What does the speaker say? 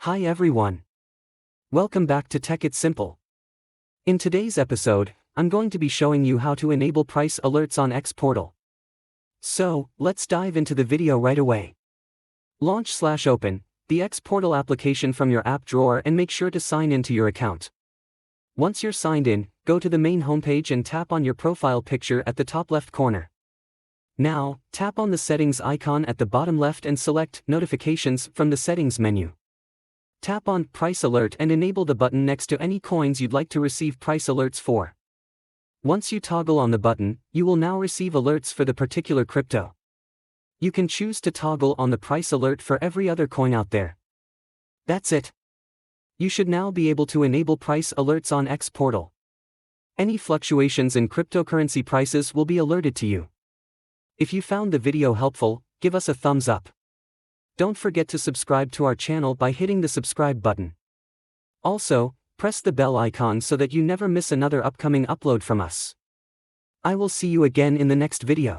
Hi everyone. Welcome back to Tech It's Simple. In today's episode, I'm going to be showing you how to enable price alerts on Xportal. So, let's dive into the video right away. Launch/open the Xportal application from your app drawer and make sure to sign into your account. Once you're signed in, go to the main homepage and tap on your profile picture at the top left corner. Now, tap on the settings icon at the bottom left and select Notifications from the settings menu. Tap on Price Alert and enable the button next to any coins you'd like to receive price alerts for. Once you toggle on the button, you will now receive alerts for the particular crypto. You can choose to toggle on the price alert for every other coin out there. That's it. You should now be able to enable price alerts on Xportal. Any fluctuations in cryptocurrency prices will be alerted to you. If you found the video helpful, give us a thumbs up. Don't forget to subscribe to our channel by hitting the subscribe button. Also, press the bell icon so that you never miss another upcoming upload from us. I will see you again in the next video.